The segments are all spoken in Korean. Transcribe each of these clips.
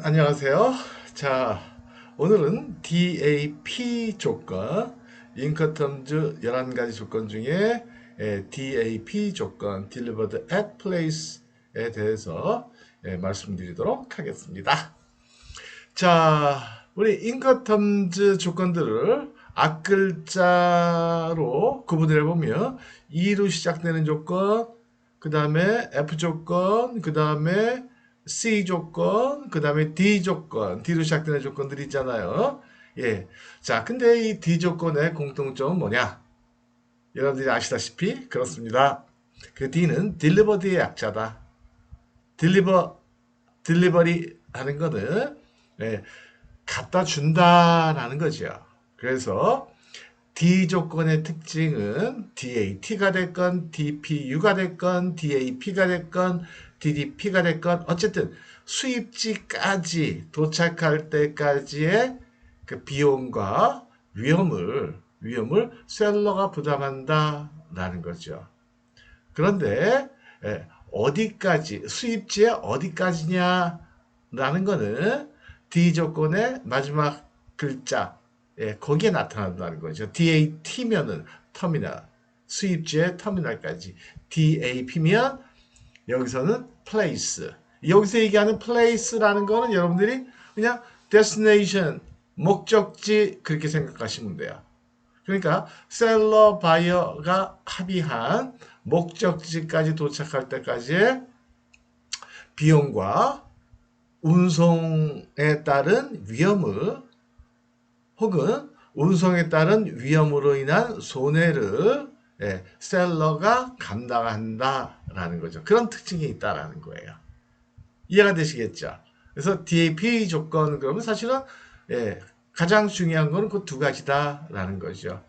안녕하세요. 자, 오늘은 DAP 조건, 인커텀즈 11가지 조건 중에 DAP 조건, Delivered at Place에 대해서 말씀드리도록 하겠습니다. 자, 우리 인커텀즈 조건들을 앞글자로 구분을 해보면 E로 시작되는 조건, 그 다음에 F 조건, 그 다음에 C 조건, 그 다음에 D 조건, D로 시작되는 조건들이 있잖아요. 예. 자, 근데 이 D 조건의 공통점은 뭐냐? 여러분들이 아시다시피 그렇습니다. 그 D는 delivered의 약자다. delivery 하는 거는 갖다 준다라는 거죠. 그래서 D 조건의 특징은 DAT가 됐건 DPU가 됐건 DAP가 됐건 DDP가 됐건 어쨌든 수입지까지 도착할 때까지의 그 비용과 위험을 셀러가 부담한다라는 거죠. 그런데 어디까지 수입지에 어디까지냐라는 거는 D 조건의 마지막 글자 거기에 나타난다는 거죠. DAT면은 터미널, 수입지의 터미널까지. DAP면 여기서는 place. 여기서 얘기하는 place라는 거는 여러분들이 그냥 destination, 목적지 그렇게 생각하시면 돼요. 그러니까 셀러 바이어가 합의한 목적지까지 도착할 때까지의 비용과 운송에 따른 위험을 혹은 운송에 따른 위험으로 인한 손해를 셀러가 감당한다라는 거죠. 그런 특징이 있다라는 거예요. 이해가 되시겠죠? 그래서 DAP 조건 그러면 사실은 가장 중요한 거는 그 두 가지다라는 거죠.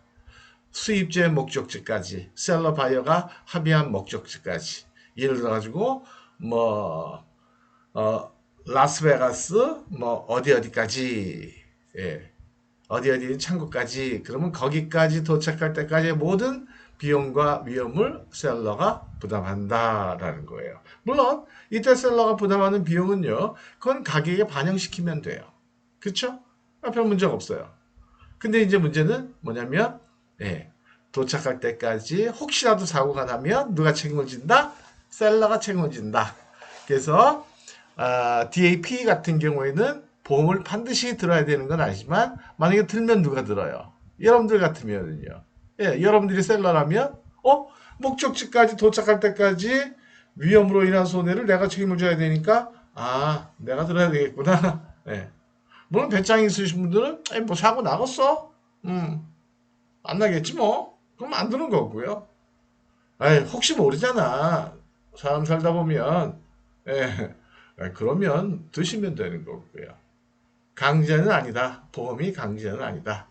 수입지의 목적지까지, 셀러 바이어가 합의한 목적지까지. 예를 들어 가지고 뭐 라스베가스 뭐 어디까지 어디 창고까지 그러면 거기까지 도착할 때까지의 모든 비용과 위험을 셀러가 부담한다라는 거예요. 물론 이때 셀러가 부담하는 비용은요. 그건 가격에 반영시키면 돼요. 그렇죠? 별 문제가 없어요. 근데 이제 문제는 뭐냐면 도착할 때까지 혹시라도 사고가 나면 누가 책임을 진다? 셀러가 책임을 진다. 그래서 DAP 같은 경우에는 보험을 반드시 들어야 되는 건 아니지만 만약에 들면 누가 들어요? 여러분들 같으면요. 여러분들이 셀러라면 목적지까지 도착할 때까지 위험으로 인한 손해를 내가 책임을 져야 되니까 내가 들어야 되겠구나. 물론 배짱이 있으신 분들은 뭐 사고 나갔어? 안 나겠지 뭐. 그럼 안 드는 거고요. 혹시 모르잖아. 사람 살다 보면 그러면 드시면 되는 거고요. 강제는 아니다. 보험이 강제는 아니다.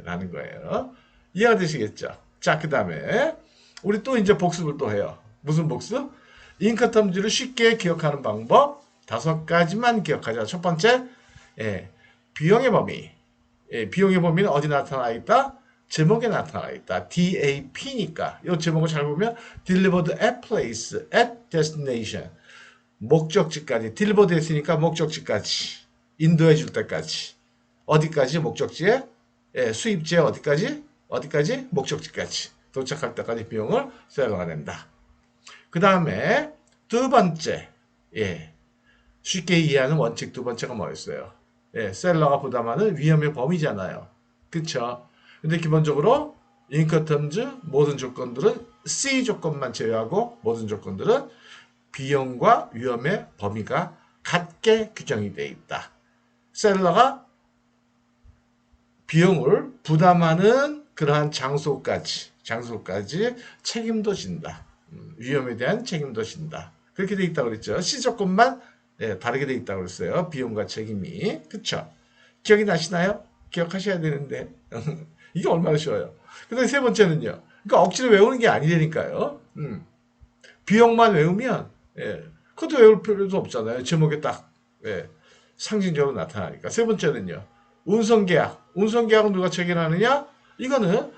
라는 거예요. 이해가 되시겠죠? 자, 그 다음에 우리 또 이제 복습을 또 해요. 무슨 복습? 인커텀즈를 쉽게 기억하는 방법 5가지만 기억하자. 첫 번째, 비용의 범위. 비용의 범위는 어디 나타나 있다? 제목에 나타나 있다. DAP니까 이 제목을 잘 보면 Delivered at Place, at Destination. 목적지까지. Delivered 했으니까 목적지까지. 인도해 줄 때까지. 어디까지? 목적지에? 수입지에 어디까지? 어디까지? 목적지까지. 도착할 때까지 비용을 셀러가 낸다. 그 다음에 두 번째. 쉽게 이해하는 원칙 두 번째가 뭐였어요? 셀러가 부담하는 위험의 범위잖아요. 그쵸? 근데 기본적으로 인커텀즈 모든 조건들은 C 조건만 제외하고 모든 조건들은 비용과 위험의 범위가 같게 규정이 되어 있다. 셀러가 비용을 부담하는 그러한 장소까지 책임도 진다. 위험에 대한 책임도 진다. 그렇게 되어 있다고 그랬죠. C 조건만 다르게 되어 있다고 그랬어요. 비용과 책임이. 그쵸? 기억이 나시나요? 기억하셔야 되는데. 이게 얼마나 쉬워요. 근데 세 번째는요. 그러니까 억지로 외우는 게 아니라니까요. 비용만 외우면 그것도 외울 필요도 없잖아요. 제목에 딱 상징적으로 나타나니까. 세 번째는요. 운송계약. 운송계약은 누가 체결하느냐? 이거는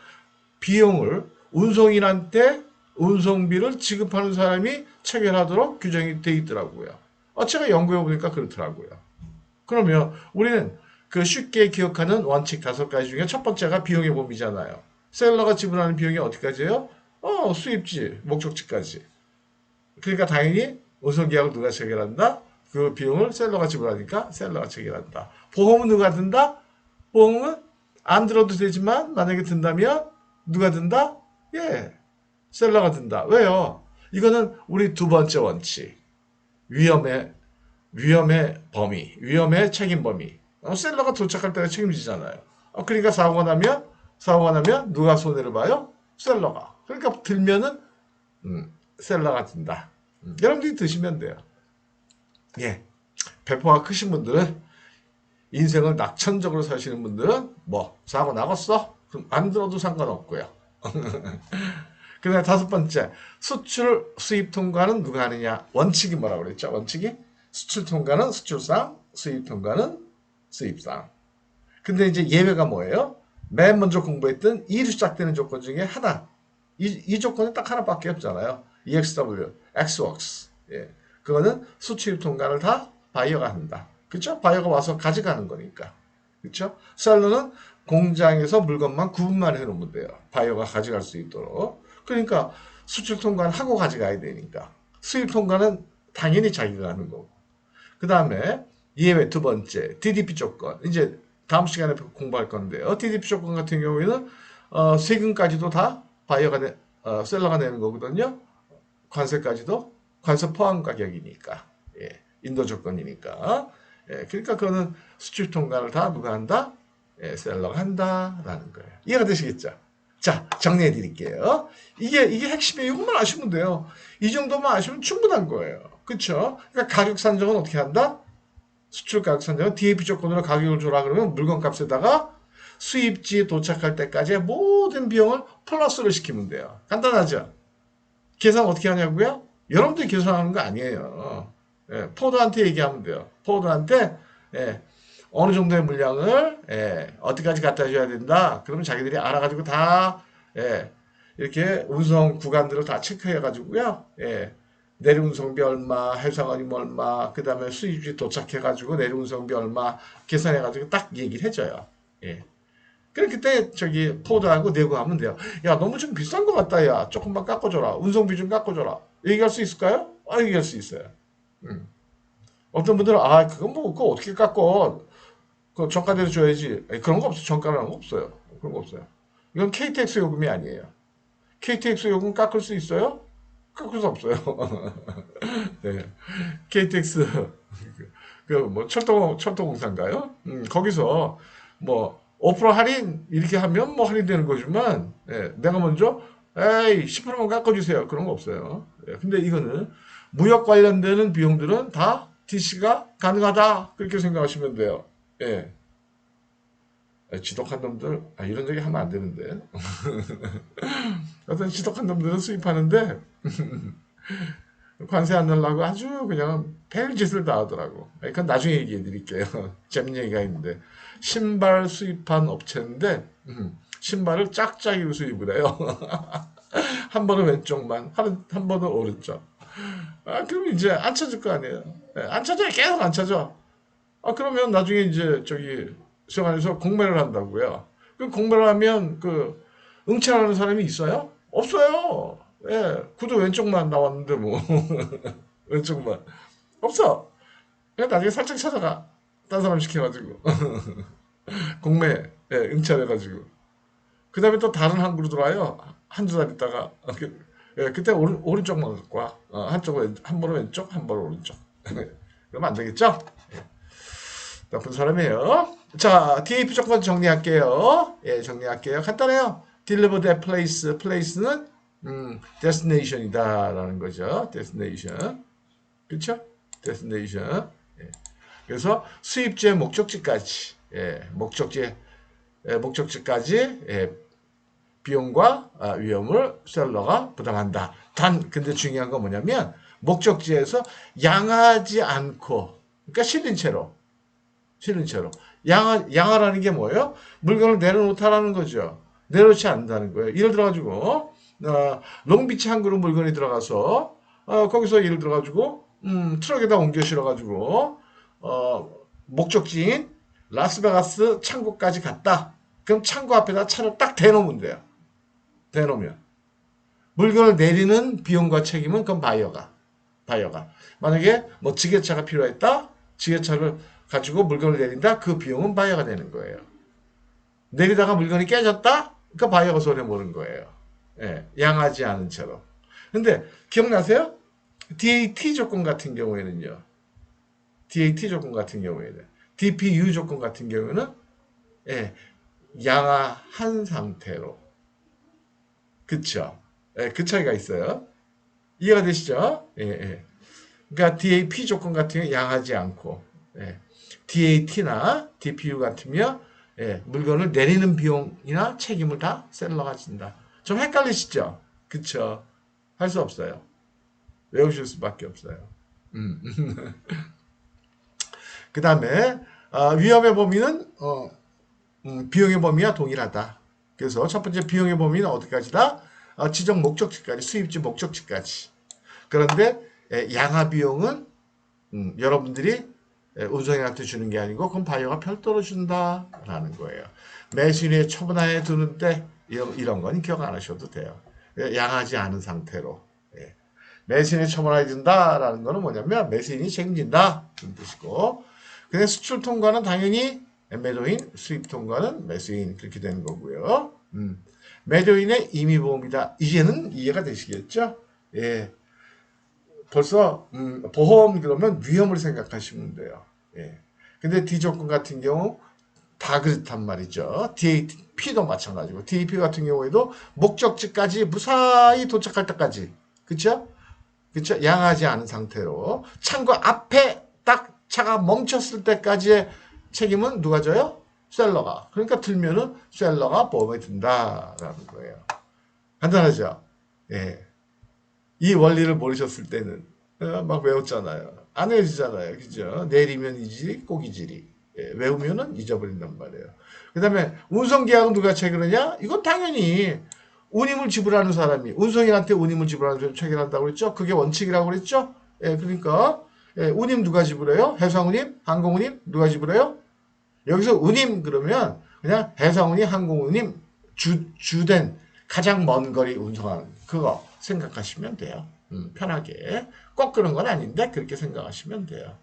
비용을 운송인한테 운송비를 지급하는 사람이 체결하도록 규정이 되어 있더라고요. 제가 연구해 보니까 그렇더라고요. 그러면 우리는 그 쉽게 기억하는 원칙 5가지 중에 첫 번째가 비용의 범위잖아요. 셀러가 지불하는 비용이 어디까지예요? 수입지, 목적지까지. 그러니까 당연히 운송계약을 누가 체결한다? 그 비용을 셀러가 지불하니까 셀러가 체결한다. 보험은 누가 든다? 보험은 안 들어도 되지만 만약에 든다면 누가 든다? 예, 셀러가 든다. 왜요? 이거는 우리 두 번째 원칙. 위험의 범위, 위험의 책임 범위. 셀러가 도착할 때가 책임지잖아요. 그러니까 사고가 나면 누가 손해를 봐요? 셀러가. 그러니까 들면은 셀러가 든다. 여러분들이 드시면 돼요. 예, 배포가 크신 분들은 인생을 낙천적으로 사시는 분들은 뭐 사고 나갔어? 그럼 안 들어도 상관없고요. 그 다음에 5번째, 수출 수입 통과는 누가 하느냐? 원칙이 뭐라고 그랬죠? 원칙이 수출 통과는 수출상, 수입 통과는 수입상. 근데 이제 예외가 뭐예요? 맨 먼저 공부했던 2로 시작되는 조건 중에 하나. 이 조건이 딱 하나밖에 없잖아요. EXW, XWORKS. 예. 그거는 수출 통과를 다 바이어가 한다. 그렇죠? 바이어가 와서 가져가는 거니까. 그렇죠? 셀러는 공장에서 물건만 구분만 해놓으면 돼요. 바이어가 가져갈 수 있도록. 그러니까 수출 통과는 하고 가져가야 되니까. 수입 통과는 당연히 자기가 하는 거고. 그 다음에 예외 두 번째, DDP 조건. 이제 다음 시간에 공부할 건데요. DDP 조건 같은 경우에는 세금까지도 다 바이어가 셀러가 내는 거거든요. 관세까지도 관세 포함 가격이니까. 예, 인도 조건이니까. 예, 그러니까 그거는 수출 통과를 다 누가 한다? 예, 셀러가 한다라는 거예요. 이해가 되시겠죠? 자, 정리해 드릴게요. 이게 핵심이에요. 이것만 아시면 돼요. 이 정도만 아시면 충분한 거예요. 그쵸? 그러니까 가격 산정은 어떻게 한다? 수출 가격 산정은 DAP 조건으로 가격을 줘라 그러면 물건 값에다가 수입지에 도착할 때까지의 모든 비용을 플러스를 시키면 돼요. 간단하죠? 계산 어떻게 하냐고요? 여러분들이 계산하는 거 아니에요. 예, 포드한테 얘기하면 돼요. 포드한테 예, 어느 정도의 물량을 어디까지 갖다 줘야 된다. 그러면 자기들이 알아가지고 다 이렇게 운송 구간들을 다 체크해가지고요. 내리운송비 얼마, 해상원임 얼마, 그 다음에 수입지 도착해가지고 내리운송비 얼마 계산해가지고 딱 얘기를 해줘요. 그럼 그때 저기 포드하고 내고하면 돼요. 야, 너무 좀 비싼 것 같다. 야, 조금만 깎아줘라. 운송비 좀 깎아줘라. 얘기할 수 있을까요? 얘기할 수 있어요. 어떤 분들은 그건 뭐 그거 어떻게 깎어? 그 정가대로 줘야지. 그런 거 없어. 정가라는 거 없어요. 그런 거 없어요. 이건 KTX 요금이 아니에요. KTX 요금 깎을 수 있어요? 깎을 수 없어요. 네. KTX 그 뭐 철도공사인가요? 거기서 뭐 5% 할인 이렇게 하면 뭐 할인되는 거지만 내가 먼저 10%만 깎아주세요. 그런 거 없어요. 근데 이거는 무역 관련되는 비용들은 다 DC가 가능하다. 그렇게 생각하시면 돼요. 예. 지독한 놈들, 이런 얘기 하면 안 되는데. 어떤 지독한 놈들은 수입하는데, 관세 안 내려고 아주 그냥 별짓을 다 하더라고. 그건 나중에 얘기해 드릴게요. 재밌는 얘기가 있는데. 신발 수입한 업체인데, 신발을 짝짝이로 수입을 해요. 한 번은 왼쪽만, 한 번은 오른쪽. 그럼 이제 안 찾을 거 아니에요. 안 찾아요. 계속 안 찾아. 그러면 나중에 이제 수영안에서 공매를 한다고요. 그 공매를 하면 응찰하는 사람이 있어요? 없어요. 구두 왼쪽만 나왔는데 뭐 왼쪽만 없어. 그냥 나중에 살짝 찾아가. 딴 사람 시켜가지고 공매 응찰해가지고 그 다음에 또 다른 항구로 들어와요. 한두 달 있다가 그때 오른쪽만 갖고 와. 한 번은 왼쪽, 한 번은 오른쪽. 그러면 안 되겠죠? 나쁜 사람이에요. 자, DAP 조건 정리할게요. 정리할게요. 간단해요. Delivered at place. place는 destination이다라는 거죠. destination. 그렇죠? destination. 그래서 수입지의 목적지까지, 목적지까지 비용과 위험을 셀러가 부담한다. 근데 중요한 건 뭐냐면 목적지에서 양하지 않고, 그러니까 실린 채로. 양하라는 게 뭐예요? 물건을 내려놓다라는 거죠. 내려놓지 않는다는 거예요. 예를 들어가지고, 롱비치 항구로 물건이 들어가서, 거기서 예를 들어가지고, 트럭에다 옮겨 실어가지고, 목적지인 라스베가스 창고까지 갔다. 그럼 창고 앞에다 차를 딱 대놓으면 돼요. 대놓으면. 물건을 내리는 비용과 책임은 그건 바이어가. 만약에 뭐 지게차가 필요했다. 지게차를 가지고 물건을 내린다. 그 비용은 바이어가 되는 거예요. 내리다가 물건이 깨졌다. 그러니까 바이어가 손해 보는 거예요. 예, 양하지 않은 채로. 근데 기억나세요? DAT 조건 같은 경우에는요. DAT 조건 같은 경우에는 DPU 조건 같은 경우에는 예, 양화한 상태로. 그쵸? 예, 그 차이가 있어요. 이해가 되시죠? 예, 예. 그러니까 DAP 조건 같은 경우 양하지 않고 예. DAT나 DPU 같으면 예, 물건을 내리는 비용이나 책임을 다 셀러가 진다. 좀 헷갈리시죠? 그쵸? 할 수 없어요. 외우실 수밖에 없어요. 그 다음에 위험의 범위는 비용의 범위와 동일하다. 그래서 첫 번째 비용의 범위는 어디까지다? 지정 목적지까지, 수입지 목적지까지. 그런데 양화 비용은 여러분들이 운송인한테 주는 게 아니고 그건 바이어가 별도로 준다라는 거예요. 매수인의 처분하에 두는 때 이런 건 기억 안 하셔도 돼요. 양하지 않은 상태로. 매수인이 처분하에 둔다라는 거는 뭐냐면 매수인이 책임진다 그런 뜻이고, 근데 수출 통과는 당연히 매도인, 수입 통과는 매수인 그렇게 되는 거고요. 매도인의 임의보험이다. 이제는 이해가 되시겠죠? 예. 벌써 보험 그러면 위험을 생각하시면 돼요. 예. 근데 D조건 같은 경우 다 그렇단 말이죠. DAP도 마찬가지고 DAP 같은 경우에도 목적지까지 무사히 도착할 때까지 그쵸? 그쵸? 양하지 않은 상태로 창고 앞에 딱 차가 멈췄을 때까지의 책임은 누가 져요? 셀러가. 그러니까 들면은 셀러가 보험에 든다라는 거예요. 간단하죠? 예. 이 원리를 모르셨을 때는 막 외웠잖아요. 안 외워지잖아요. 그죠? 내리면 이지리, 꼭이지리. 예, 외우면은 잊어버린단 말이에요. 그 다음에 운송계약은 누가 체결하냐? 이건 당연히 운임을 지불하는 사람이, 운송인한테 운임을 지불하는 사람이 체결한다고 그랬죠? 그게 원칙이라고 그랬죠? 예, 그러니까 운임 누가 지불해요? 해상운임? 항공운임? 누가 지불해요? 여기서 운임 그러면 그냥 해상운임, 항공운임 주된 가장 먼 거리 운송하는 그거 생각하시면 돼요. 편하게. 꼭 그런 건 아닌데 그렇게 생각하시면 돼요.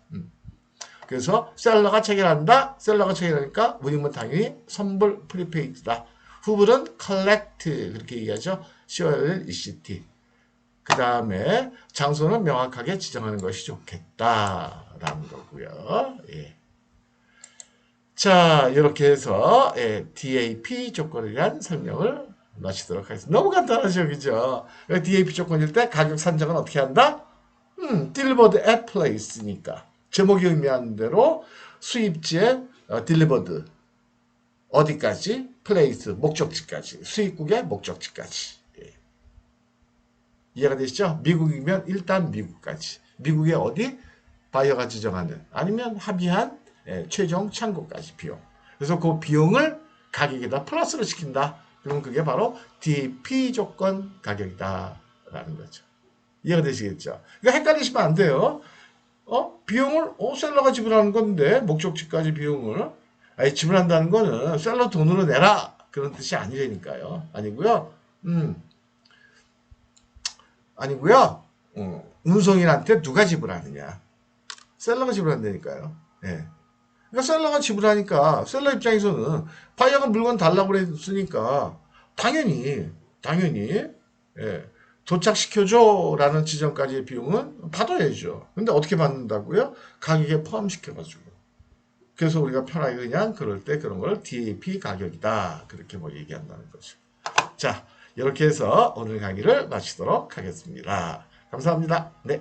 그래서 셀러가 체결한다. 셀러가 체결하니까 운임은 당연히 선불 프리페이드다. 후불은 collect 그렇게 얘기하죠. COLECT. 그 다음에 장소는 명확하게 지정하는 것이 좋겠다라는 거고요. 예. 자, 이렇게 해서 DAP 조건에 대한 설명을 마치도록 하겠습니다. 너무 간단하죠, 그죠? DAP 조건일 때 가격 산정은 어떻게 한다? delivered at place니까 제목이 의미하는 대로 수입지에 delivered 어디까지? place 목적지까지 수입국의 목적지까지. 예. 이해가 되시죠? 미국이면 일단 미국까지. 미국의 어디? 바이어가 지정하는 아니면 합의한 최종 창고까지 비용. 그래서 그 비용을 가격에다 플러스를 시킨다. 그러면 그게 바로 DP 조건 가격이다라는 거죠. 이해가 되시겠죠? 그러니까 헷갈리시면 안 돼요. 비용을 셀러가 지불하는 건데 목적지까지 비용을 지불한다는 거는 셀러 돈으로 내라 그런 뜻이 아니라니까요. 아니고요. 아니고요. 운송인한테 누가 지불하느냐? 셀러가 지불한다니까요. 예. 그러니까 셀러가 지불하니까 셀러 입장에서는 바이어가 물건 달라고 그랬으니까 당연히 예, 도착시켜줘라는 지점까지의 비용은 받아야죠. 근데 어떻게 받는다고요? 가격에 포함시켜가지고. 그래서 우리가 편하게 그냥 그럴 때 그런 걸 DAP 가격이다. 그렇게 뭐 얘기한다는 거죠. 자, 이렇게 해서 오늘 강의를 마치도록 하겠습니다. 감사합니다. 네.